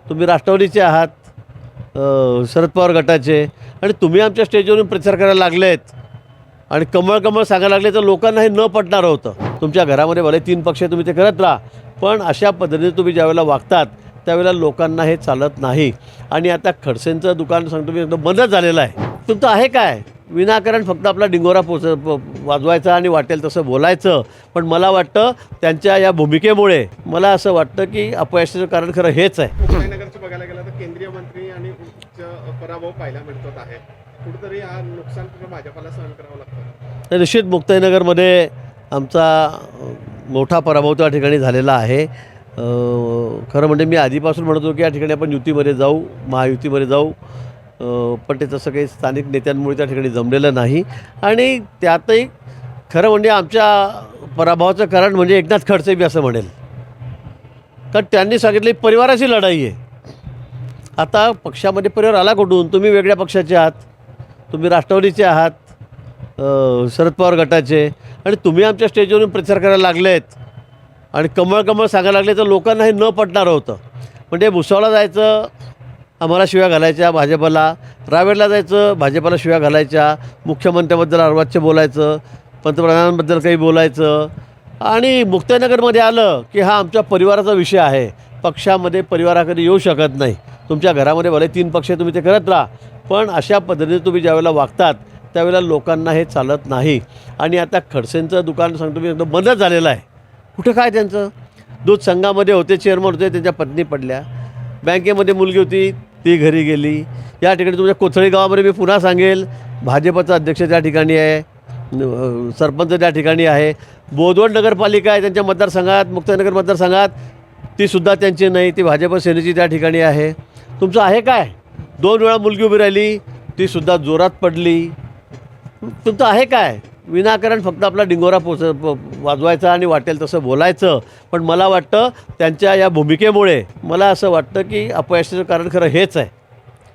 तुम्ही राष्ट्रवादीचे आहात, शरद पवार गटाचे, आणि तुम्ही आमच्या स्टेजवरून प्रचार करायला लागलेत आणि कमळ कमळ सांगायला लागले तर लोकांना हे न पटणार होतं. तुमच्या घरामध्ये भले 3 पक्ष तुम्ही ते करत राहा, पण अशा पद्धतीने तुम्ही ज्यावेळेला वागतात त्यावेळेला लोकांना हे चालत नाही. आणि आता खडसेंचं दुकान सांगतो मी एकदम बंदच झालेलं आहे. तुमचं आहे काय विनाकारण फक्त आपला डिंगोरा वाजवायचा आणि वाटेल तसं बोलायचं. पण मला वाटतं त्यांच्या या भूमिकेमुळे मला असं वाटतं की अपयशाचं कारण खरं हेच आहे. मुक्ताईनगरचं बघायला गेलं तर केंद्रीय मंत्री आणि उच्च पराभव पाहायला मिळत आहे. कुठेतरी हा नुकसान पूर्ण भाजपाला सहन करावं लागतं. निश्चित मुक्ताईनगरमध्ये आमचा मोठा पराभव त्या ठिकाणी झालेला आहे. खरं म्हणजे मी आधीपासून म्हणतो की या ठिकाणी आपण युतीमध्ये जाऊ, महायुतीमध्ये जाऊ, पण ते तसं काही स्थानिक नेत्यांमुळे त्या ठिकाणी जमलेलं नाही. आणि त्यातही खरं म्हणजे आमच्या पराभवाचं कारण म्हणजे एकनाथ खडसे मी असं म्हणेल, कारण त्यांनी सांगितले परिवाराची लढाई आहे. आता पक्षामध्ये परिवार आला कुठून? तुम्ही वेगळ्या पक्षाचे आहात, तुम्ही राष्ट्रवादीचे आहात, शरद पवार गटाचे, आणि तुम्ही आमच्या स्टेजवरून प्रचार करायला लागलेत आणि कमळ कमळ सांगायला लागले तर लोकांना हे न पटणार होतं. म्हणजे भुसावळला जायचं, आम्हाला शिव्या घालायच्या भाजपला, रावेरला जायचं, भाजपला शिव्या घालायच्या, मुख्यमंत्र्याबद्दल अर्वाच्य बोलायचं, पंतप्रधानांबद्दल काही बोलायचं. आणि मुक्ताईनगरमध्ये आलं की हा आमच्या परिवाराचा विषय आहे, पक्षामध्ये परिवाराकडे येऊ शकत नाही. तुमच्या घरामध्ये भले 3 पक्ष तुम्ही ते करत राहा, पण अशा पद्धतीने तुम्ही ज्यावेळेला वागतात त्यावेळेला लोकांना हे चालत नाही. आणि आता खडसेंचं दुकान सांगतो मी एकदम बंदच झालेलं आहे. कुठं काय त्यांचं? दूध संघामध्ये होते, चेअरमन होते, त्यांच्या पत्नी पडल्या, बँकेमध्ये मुलगी होती ती घरी गेली. या ठिकाणी तुमच्या कोथळी गावामध्ये मी पुन्हा सांगेल, भाजपचा अध्यक्ष त्या ठिकाणी आहे, सरपंच त्या ठिकाणी आहे, बोदवड नगरपालिका आहे त्यांच्या मतदारसंघात, मुक्ताईनगर मतदारसंघात, तीसुद्धा त्यांची नाही, ती भाजप सेनेची त्या ठिकाणी आहे. तुमचं आहे काय? 2 वेळा मुलगी उभी राहिली, तीसुद्धा जोरात पडली. तुमचं आहे काय विनाकारण फक्त आपला डिंगोरा वाजवायचा आणि वाटेल तसं बोलायचं. पण मला वाटतं त्यांच्या या भूमिकेमुळे मला असं वाटतं की अपयशाचं कारण खरं हेच आहे.